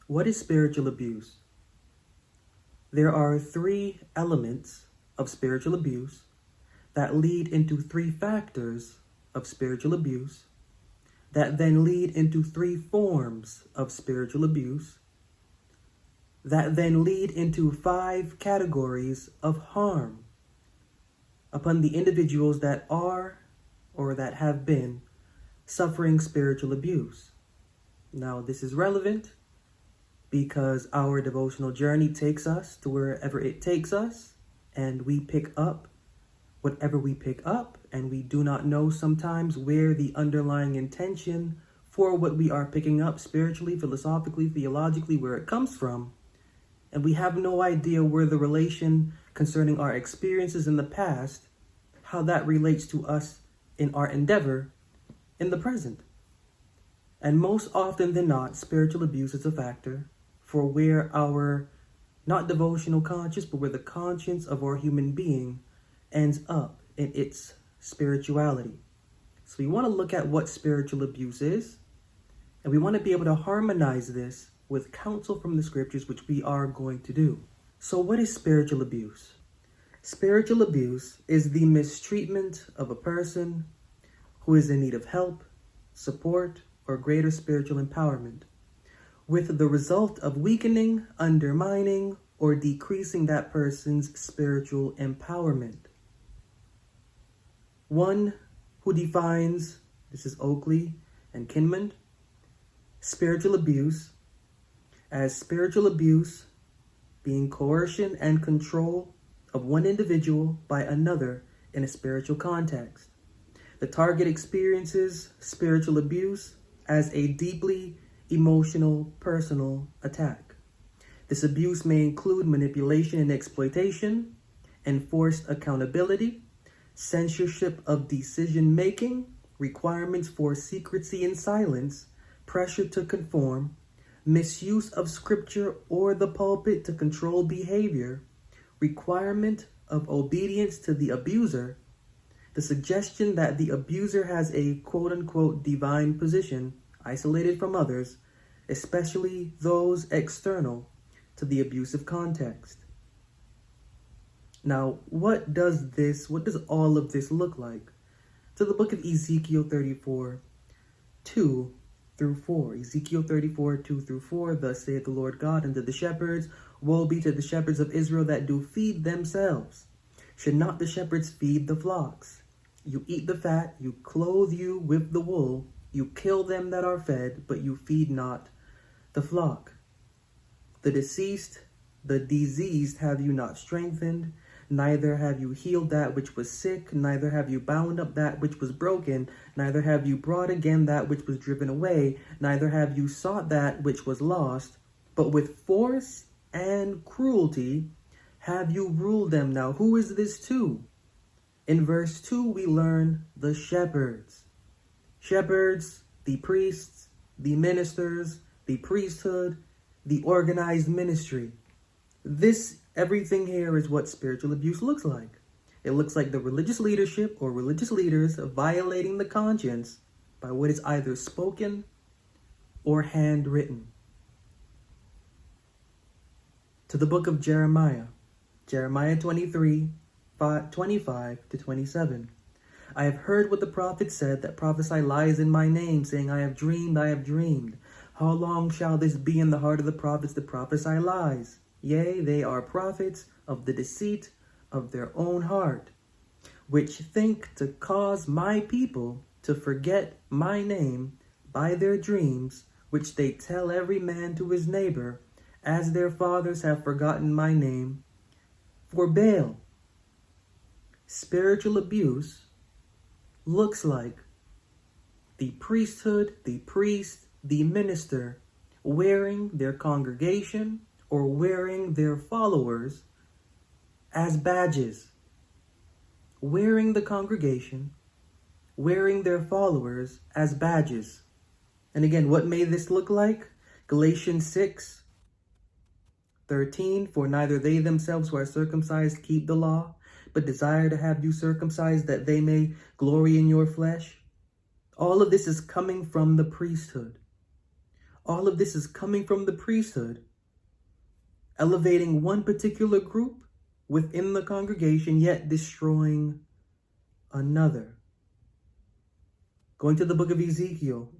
What is spiritual abuse? There are three elements of spiritual abuse that lead into three factors of spiritual abuse that then lead into three forms of spiritual abuse that then lead into 5 categories of harm upon the individuals that are or that have been suffering spiritual abuse. Now, this is relevant because our devotional journey takes us to wherever it takes us, and we pick up whatever we pick up, and we do not know sometimes where the underlying intention for what we are picking up spiritually, philosophically, theologically, where it comes from. And we have no idea where the relation concerning our experiences in the past, how that relates to us in our endeavor in the present. And most often than not, spiritual abuse is a factor for where our, not devotional conscience, but where the conscience of our human being ends up in its spirituality. So we want to look at what spiritual abuse is, and we want to be able to harmonize this with counsel from the scriptures, which we are going to do. So what is spiritual abuse? Spiritual abuse is the mistreatment of a person who is in need of help, support, or greater spiritual empowerment, with the result of weakening, undermining, or decreasing that person's spiritual empowerment. One who defines, this is Oakley and Kinmond, spiritual abuse as spiritual abuse being coercion and control of one individual by another in a spiritual context. The target experiences spiritual abuse as a deeply emotional, personal attack. This abuse may include manipulation and exploitation, enforced accountability, censorship of decision-making, requirements for secrecy and silence, pressure to conform, misuse of scripture or the pulpit to control behavior, requirement of obedience to the abuser, the suggestion that the abuser has a quote-unquote divine position, isolated from others, especially those external to the abusive context. Now, what does all of this look like? To the book of Ezekiel 34, 2 through 4. Ezekiel 34, 2 through 4, thus saith the Lord God unto the shepherds, woe be to the shepherds of Israel that do feed themselves. Should not the shepherds feed the flocks? You eat the fat, you clothe you with the wool, you kill them that are fed, but you feed not the flock. The deceased, the diseased have you not strengthened, neither have you healed that which was sick, neither have you bound up that which was broken, neither have you brought again that which was driven away, neither have you sought that which was lost, but with force and cruelty have you ruled them. Now, who is this to? In verse 2, we learn the shepherds. Shepherds, the priests, the ministers, the priesthood, the organized ministry. Everything here is what spiritual abuse looks like. It looks like the religious leadership or religious leaders violating the conscience by what is either spoken or handwritten. To the book of Jeremiah, Jeremiah 23, 25 to 27. I have heard what the prophets said that prophesy lies in my name, saying, I have dreamed, I have dreamed. How long shall this be in the heart of the prophets that prophesy lies? Yea, they are prophets of the deceit of their own heart, which think to cause my people to forget my name by their dreams, which they tell every man to his neighbor, as their fathers have forgotten my name. For Baal, spiritual abuse looks like the priesthood, the priest, the minister wearing their congregation or wearing their followers as badges. Wearing the congregation, wearing their followers as badges. And again, what may this look like? Galatians 6:13, for neither they themselves who are circumcised keep the law, but desire to have you circumcised that they may glory in your flesh. All of this is coming from the priesthood. All of this is coming from the priesthood, elevating one particular group within the congregation, yet destroying another. Going to the book of Ezekiel,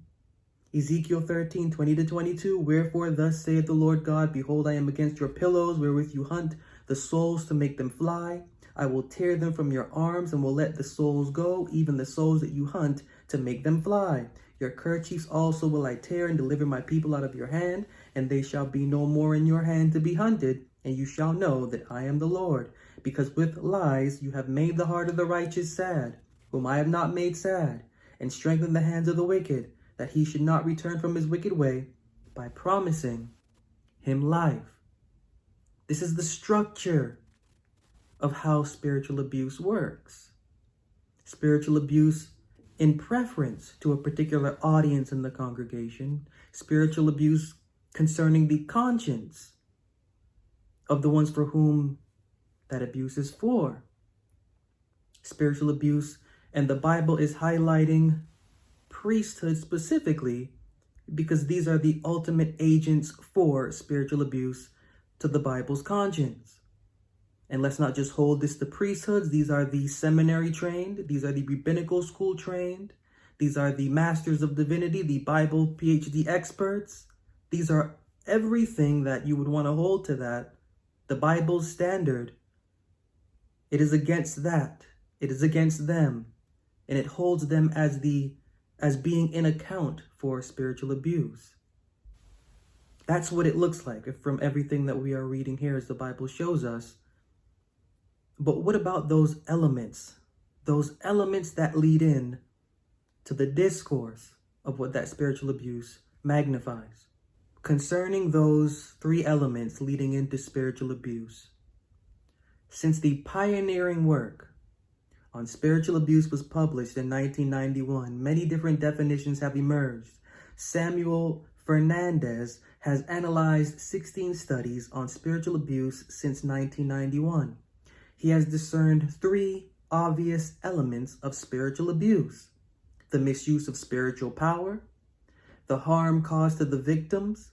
Ezekiel 13, 20-22, wherefore thus saith the Lord God, behold, I am against your pillows, wherewith you hunt the souls to make them fly. I will tear them from your arms, and will let the souls go, even the souls that you hunt, to make them fly. Your kerchiefs also will I tear, and deliver my people out of your hand, and they shall be no more in your hand to be hunted, and you shall know that I am the Lord. Because with lies you have made the heart of the righteous sad, whom I have not made sad, and strengthened the hands of the wicked, that he should not return from his wicked way, by promising him life. This is the structure of how spiritual abuse works. Spiritual abuse in preference to a particular audience in the congregation. Spiritual abuse concerning the conscience of the ones for whom that abuse is for. Spiritual abuse, and the Bible is highlighting priesthood specifically because these are the ultimate agents for spiritual abuse to the Bible's conscience. And let's not just hold this to priesthoods. These are the seminary trained. These are the rabbinical school trained. These are the masters of divinity, the Bible PhD experts. These are everything that you would want to hold to that. The Bible's standard. It is against that. It is against them. And it holds them as being in account for spiritual abuse. That's what it looks like from everything that we are reading here as the Bible shows us. But what about those elements? Those elements that lead in to the discourse of what that spiritual abuse magnifies. Concerning those three elements leading into spiritual abuse. Since the pioneering work on spiritual abuse was published in 1991, many different definitions have emerged. Samuel Fernandez has analyzed 16 studies on spiritual abuse since 1991. He has discerned three obvious elements of spiritual abuse: the misuse of spiritual power, the harm caused to the victims,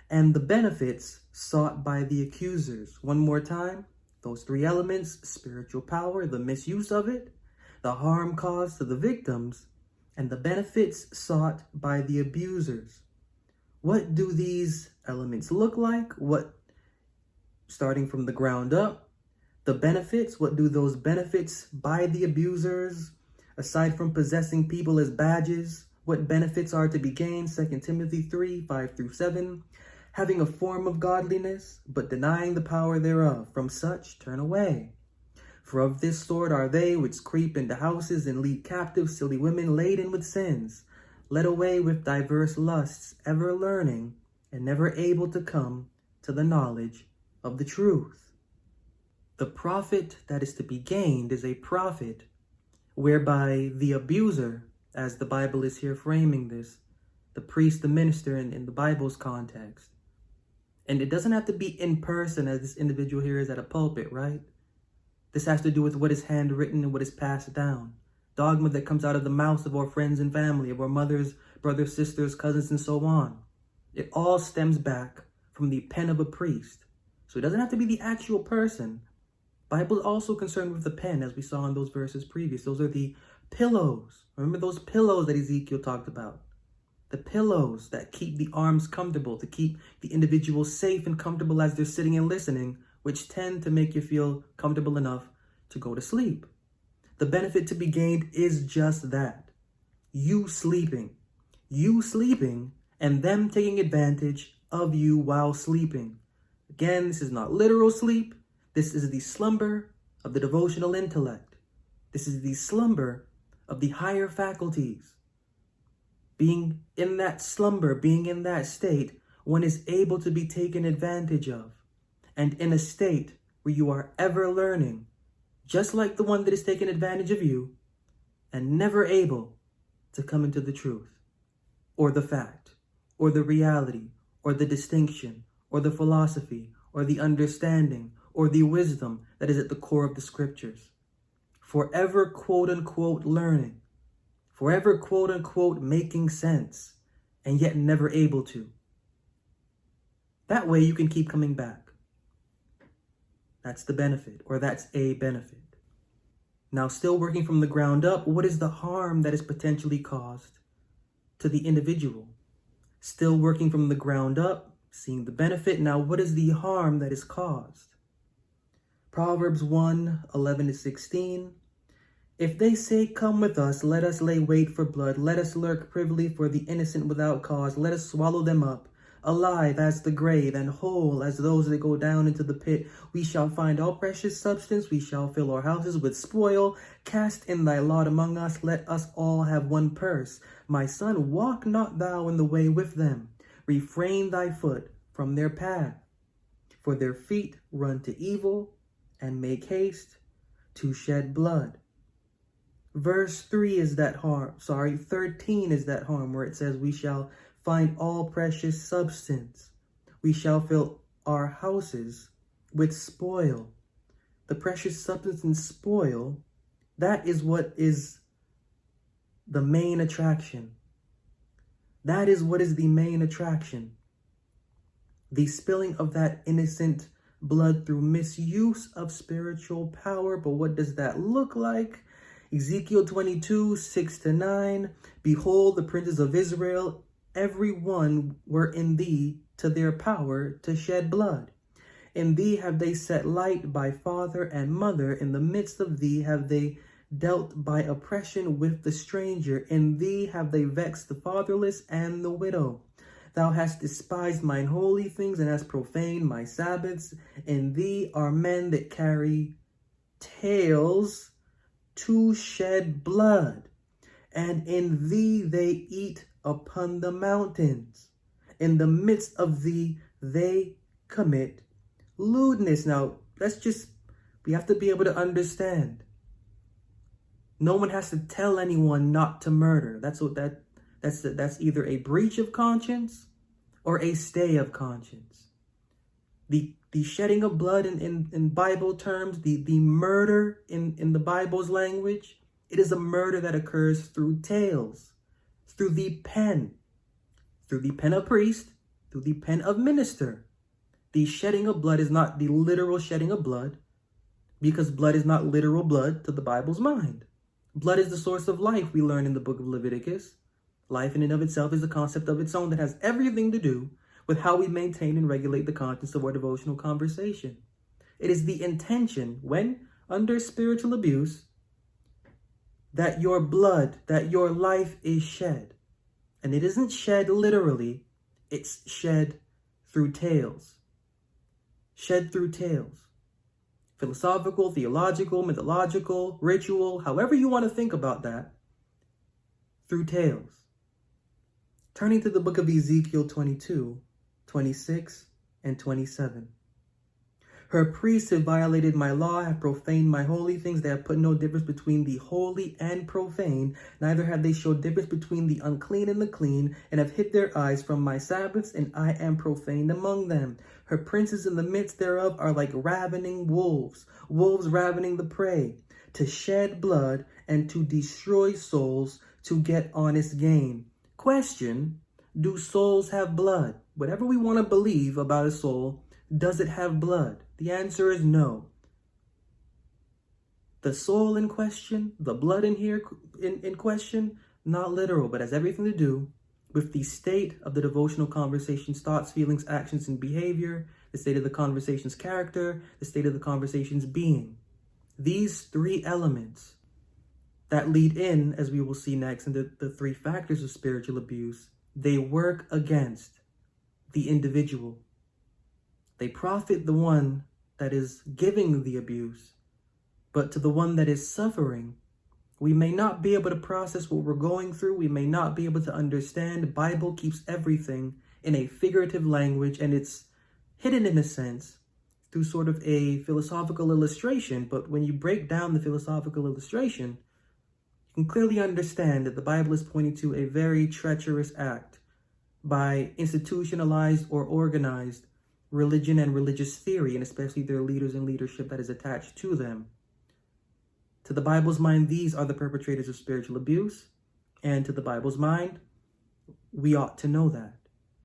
and the benefits sought by the accusers. One more time. Those three elements: spiritual power, the misuse of it, the harm caused to the victims, and the benefits sought by the abusers. What do these elements look like? Starting from the ground up, the benefits, what do those benefits by the abusers, aside from possessing people as badges, what benefits are to be gained? 2 Timothy 3, 5-7. Having a form of godliness, but denying the power thereof. From such turn away. For of this sort are they which creep into houses and lead captive silly women laden with sins, led away with diverse lusts, ever learning, and never able to come to the knowledge of the truth. The profit that is to be gained is a profit whereby the abuser, as the Bible is here framing this, the priest, the minister in the Bible's context. And it doesn't have to be in person as this individual here is at a pulpit, right? This has to do with what is handwritten and what is passed down. Dogma that comes out of the mouths of our friends and family, of our mothers, brothers, sisters, cousins, and so on. It all stems back from the pen of a priest. So it doesn't have to be the actual person. Bible is also concerned with the pen, as we saw in those verses previous. Those are the pillows. Remember those pillows that Ezekiel talked about? The pillows that keep the arms comfortable, to keep the individual safe and comfortable as they're sitting and listening, which tend to make you feel comfortable enough to go to sleep. The benefit to be gained is just that. You sleeping, and them taking advantage of you while sleeping. Again, this is not literal sleep. This is the slumber of the devotional intellect. This is the slumber of the higher faculties. Being in that slumber, being in that state, one is able to be taken advantage of. And in a state where you are ever learning, just like the one that is taking advantage of you, and never able to come into the truth, or the fact, or the reality, or the distinction, or the philosophy, or the understanding, or the wisdom that is at the core of the scriptures. Forever quote-unquote learning, forever quote-unquote making sense, and yet never able to. That way you can keep coming back. That's the benefit, or that's a benefit. Now, still working from the ground up, what is the harm that is potentially caused to the individual? Still working from the ground up, seeing the benefit. Now, what is the harm that is caused? Proverbs 1:11-16. If they say, come with us, let us lay wait for blood. Let us lurk privily for the innocent without cause. Let us swallow them up, alive as the grave, and whole as those that go down into the pit. We shall find all precious substance. We shall fill our houses with spoil. Cast in thy lot among us. Let us all have one purse. My son, walk not thou in the way with them. Refrain thy foot from their path. For their feet run to evil and make haste to shed blood. Verse 3 is that harm. 13 is that harm where it says we shall find all precious substance. We shall fill our houses with spoil. The precious substance and spoil, that is what is the main attraction. That is what is the main attraction. The spilling of that innocent blood through misuse of spiritual power. But what does that look like? Ezekiel 22:6-9. Behold, the princes of Israel, every one were in thee to their power to shed blood. In thee have they set light by father and mother. In the midst of thee have they dealt by oppression with the stranger. In thee have they vexed the fatherless and the widow. Thou hast despised mine holy things and hast profaned my Sabbaths. In thee are men that carry tails to shed blood, and in thee they eat upon the mountains. In the midst of thee they commit lewdness. Now, we have to be able to understand. No one has to tell anyone not to murder. That's either a breach of conscience or a stay of conscience. The shedding of blood in Bible terms, the murder in the Bible's language, it is a murder that occurs through tales, through the pen of priest, through the pen of minister. The shedding of blood is not the literal shedding of blood, because blood is not literal blood to the Bible's mind. Blood is the source of life, we learn in the book of Leviticus. Life in and of itself is a concept of its own that has everything to do with how we maintain and regulate the contents of our devotional conversation. It is the intention, when under spiritual abuse, that your blood, that your life is shed. And it isn't shed literally, it's shed through tales. Shed through tales. Philosophical, theological, mythological, ritual, however you want to think about that, through tales. Turning to the book of Ezekiel 22:26-27. Her priests have violated my law, have profaned my holy things. They have put no difference between the holy and profane. Neither have they showed difference between the unclean and the clean, and have hid their eyes from my Sabbaths, and I am profaned among them. Her princes in the midst thereof are like ravening wolves, wolves ravening the prey, to shed blood and to destroy souls, to get honest gain. Question: do souls have blood? Whatever we want to believe about a soul, does it have blood? The answer is no. The soul in question, the blood in here in question, not literal, but has everything to do with the state of the devotional conversation's thoughts, feelings, actions, and behavior, the state of the conversation's character, the state of the conversation's being. These three elements that lead in, as we will see next, into the three factors of spiritual abuse, they work against the individual. They profit the one that is giving the abuse, but to the one that is suffering, we may not be able to process what we're going through. We may not be able to understand. The Bible keeps everything in a figurative language, and it's hidden in a sense through sort of a philosophical illustration. But when you break down the philosophical illustration, you can clearly understand that the Bible is pointing to a very treacherous act by institutionalized or organized religion and religious theory, and especially their leaders and leadership that is attached to them. To the Bible's mind, these are the perpetrators of spiritual abuse, and to the Bible's mind, we ought to know that.